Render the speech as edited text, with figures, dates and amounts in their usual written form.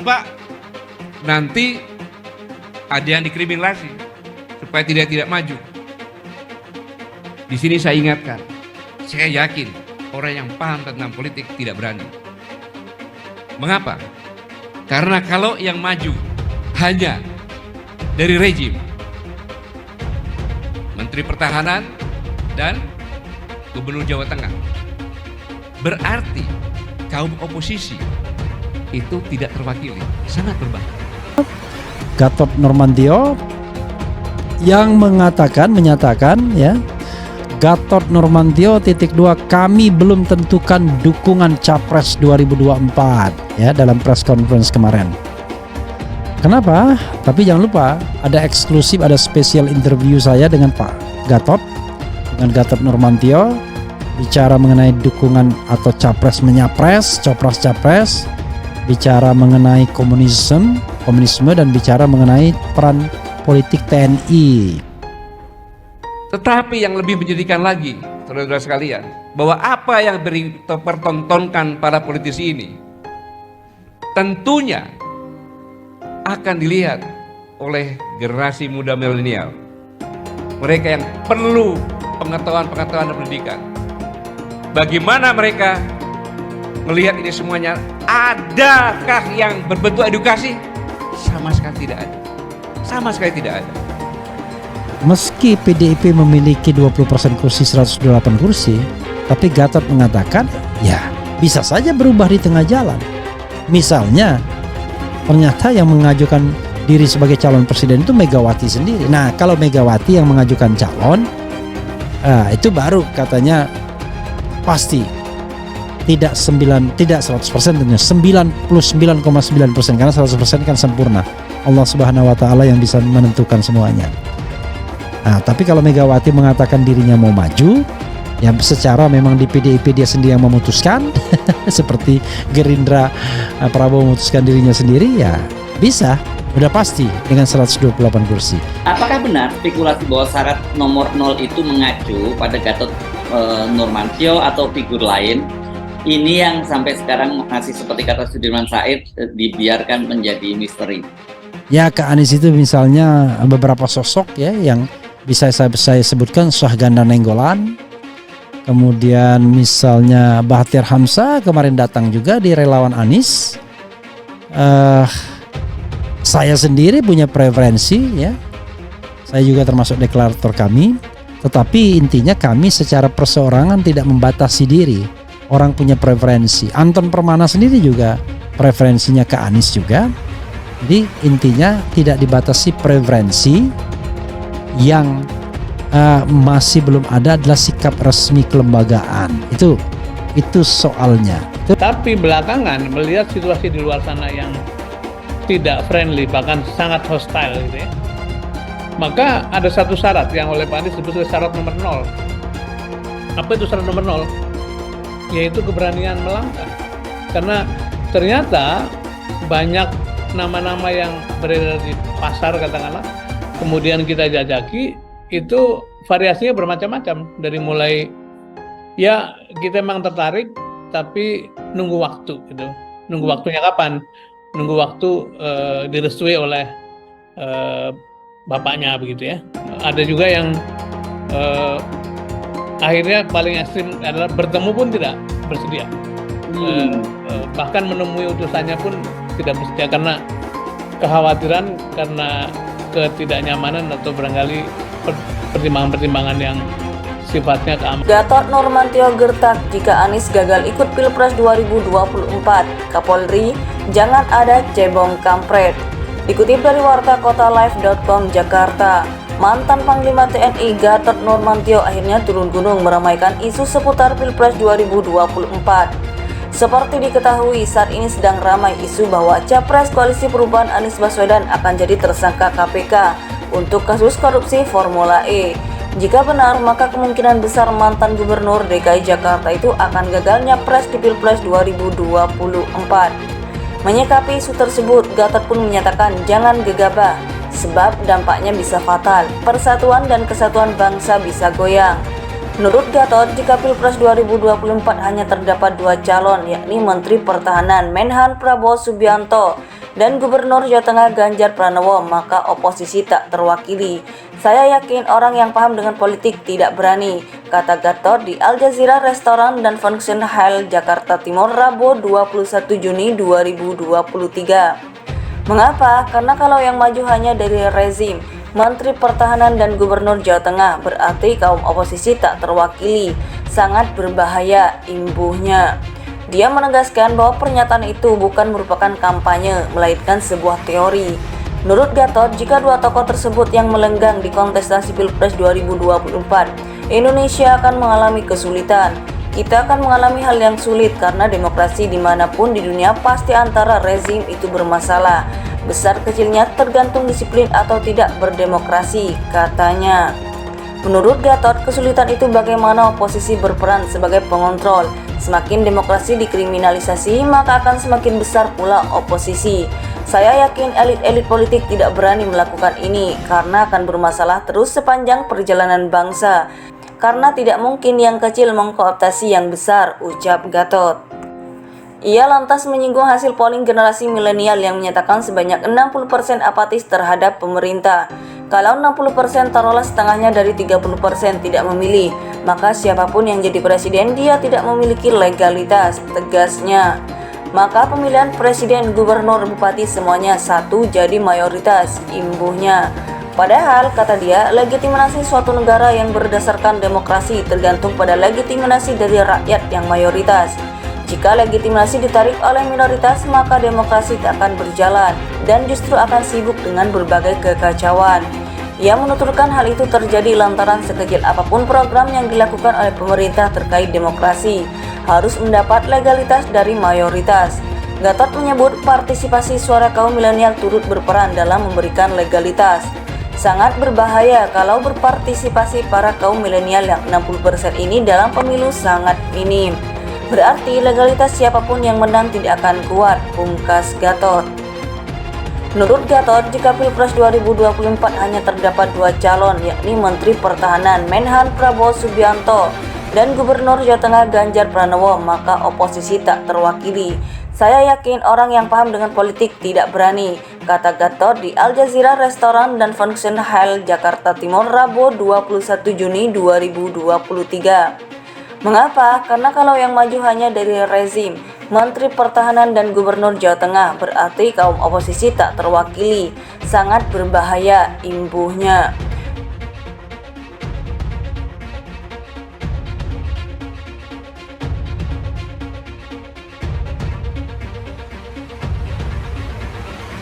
Pak, nanti ada yang dikriminalisasi supaya tidak maju. Di sini saya ingatkan, saya yakin orang yang paham tentang politik tidak berani. Mengapa? Karena kalau yang maju hanya dari rejim, Menteri Pertahanan dan Gubernur Jawa Tengah, berarti kaum oposisi itu tidak terwakili, sangat berbahaya. Gatot Nurmantio yang menyatakan ya, Gatot Nurmantio ;2 kami belum tentukan dukungan Capres 2024 ya dalam press conference kemarin. Kenapa? Tapi jangan lupa ada eksklusif, ada spesial interview saya dengan Pak Gatot, dengan Gatot Nurmantio, bicara mengenai dukungan atau capres menyapres, copras capres, bicara mengenai komunisme dan bicara mengenai peran politik TNI. Tetapi yang lebih menyedihkan lagi, saudara-saudara sekalian, bahwa apa yang dipertontonkan para politisi ini tentunya akan dilihat oleh generasi muda milenial. Mereka yang perlu pengetahuan dan pendidikan. Bagaimana mereka melihat ini semuanya? Adakah yang berbentuk edukasi? Sama sekali tidak ada. Sama sekali tidak ada. Meski PDIP memiliki 20% kursi, 108 kursi, tapi Gatot mengatakan ya bisa saja berubah di tengah jalan. Misalnya ternyata yang mengajukan diri sebagai calon presiden itu Megawati sendiri. Nah kalau Megawati yang mengajukan calon, itu baru katanya pasti tidak 100%, tentunya 99,9%, karena 100% kan sempurna. Allah Subhanahu wa taala yang bisa menentukan semuanya. Nah, tapi kalau Megawati mengatakan dirinya mau maju, ya secara memang di PDIP dia sendiri yang memutuskan seperti Gerindra, Prabowo memutuskan dirinya sendiri, ya bisa, udah pasti dengan 128 kursi. Apakah benar spekulasi bahwa syarat nomor 0 itu mengacu pada Gatot Nurmantio atau figur lain? Ini yang sampai sekarang masih seperti kata Sudirman Said, dibiarkan menjadi misteri. Ya, ke Anies itu misalnya beberapa sosok ya yang bisa saya sebutkan, Syahganda Nenggolan, kemudian misalnya Bahtiar Hamzah kemarin datang juga di relawan Anies. Saya sendiri punya preferensi ya, saya juga termasuk deklarator kami, tetapi intinya kami secara perseorangan tidak membatasi diri. Orang punya preferensi. Anton Permana sendiri juga preferensinya ke Anies juga. Jadi intinya tidak dibatasi preferensi. Yang masih belum ada adalah sikap resmi kelembagaan. Itu soalnya. Tapi belakangan melihat situasi di luar sana yang tidak friendly, bahkan sangat hostile gitu ya, maka ada satu syarat yang oleh Pak Anies disebut syarat nomor 0. Apa itu syarat nomor 0? Yaitu keberanian melangkah. Karena ternyata banyak nama-nama yang beredar di pasar katakanlah, kemudian kita jajaki, itu variasinya bermacam-macam. Dari mulai ya kita memang tertarik tapi nunggu waktu gitu. Nunggu waktunya kapan? Nunggu waktu direstui oleh bapaknya begitu ya. Ada juga yang akhirnya paling ekstrim adalah bertemu pun tidak bersedia. Bahkan menemui utusannya pun tidak bersedia karena kekhawatiran, karena ketidaknyamanan atau barangkali pertimbangan-pertimbangan yang sifatnya keamanan. Gatot Nurmantio gertak jika Anies gagal ikut Pilpres 2024. Kapolri, jangan ada cebong kampret. Dikutip dari wartakotalive.com Jakarta, mantan Panglima TNI Gatot Nurmantio akhirnya turun gunung meramaikan isu seputar Pilpres 2024. Seperti diketahui, saat ini sedang ramai isu bahwa Capres Koalisi Perubahan Anies Baswedan akan jadi tersangka KPK untuk kasus korupsi Formula E. Jika benar, maka kemungkinan besar mantan Gubernur DKI Jakarta itu akan gagal nyapres di Pilpres 2024. Menyikapi isu tersebut, Gatot pun menyatakan jangan gegabah, sebab dampaknya bisa fatal. Persatuan dan kesatuan bangsa bisa goyang. Menurut Gatot, jika Pilpres 2024 hanya terdapat 2 calon, yakni Menteri Pertahanan Menhan Prabowo Subianto dan Gubernur Jawa Tengah Ganjar Pranowo, maka oposisi tak terwakili. Saya yakin orang yang paham dengan politik tidak berani, kata Gatot di Al Jazeera Restoran dan Function Hall Jakarta Timur Rabu 21 Juni 2023. Mengapa? Karena kalau yang maju hanya dari rezim, Menteri Pertahanan dan Gubernur Jawa Tengah, berarti kaum oposisi tak terwakili. Sangat berbahaya, imbuhnya. Dia menegaskan bahwa pernyataan itu bukan merupakan kampanye, melainkan sebuah teori. Menurut Gatot, jika dua tokoh tersebut yang melenggang di kontestasi Pilpres 2024, Indonesia akan mengalami kesulitan. Kita akan mengalami hal yang sulit karena demokrasi dimanapun di dunia pasti antara rezim itu bermasalah. Besar kecilnya tergantung disiplin atau tidak berdemokrasi, katanya. Menurut Gatot, kesulitan itu bagaimana oposisi berperan sebagai pengontrol. Semakin demokrasi dikriminalisasi, maka akan semakin besar pula oposisi. Saya yakin elit-elit politik tidak berani melakukan ini karena akan bermasalah terus sepanjang perjalanan bangsa. Karena tidak mungkin yang kecil mengkooptasi yang besar, ucap Gatot. Ia lantas menyinggung hasil polling generasi milenial yang menyatakan sebanyak 60% apatis terhadap pemerintah. Kalau 60% taruhlah setengahnya dari 30% tidak memilih, maka siapapun yang jadi presiden dia tidak memiliki legalitas, tegasnya. Maka pemilihan presiden, gubernur, bupati semuanya satu jadi mayoritas, imbuhnya. Padahal, kata dia, legitimasi suatu negara yang berdasarkan demokrasi tergantung pada legitimasi dari rakyat yang mayoritas. Jika legitimasi ditarik oleh minoritas, maka demokrasi tak akan berjalan dan justru akan sibuk dengan berbagai kekacauan. Ia menuturkan hal itu terjadi lantaran sekecil apapun program yang dilakukan oleh pemerintah terkait demokrasi harus mendapat legalitas dari mayoritas. Gatot menyebut partisipasi suara kaum milenial turut berperan dalam memberikan legalitas. Sangat berbahaya kalau berpartisipasi para kaum milenial yang 60% ini dalam pemilu sangat minim. Berarti legalitas siapapun yang menang tidak akan kuat, pungkas Gatot. Menurut Gatot, jika Pilpres 2024 hanya terdapat dua calon, yakni Menteri Pertahanan Menhan Prabowo Subianto dan Gubernur Jawa Tengah Ganjar Pranowo, maka oposisi tak terwakili. Saya yakin orang yang paham dengan politik tidak berani, kata Gatot di Al Jazeera Restoran dan Function Hall Jakarta Timur Rabu 21 Juni 2023. Mengapa? Karena kalau yang maju hanya dari rezim, Menteri Pertahanan dan Gubernur Jawa Tengah, berarti kaum oposisi tak terwakili. Sangat berbahaya, imbuhnya.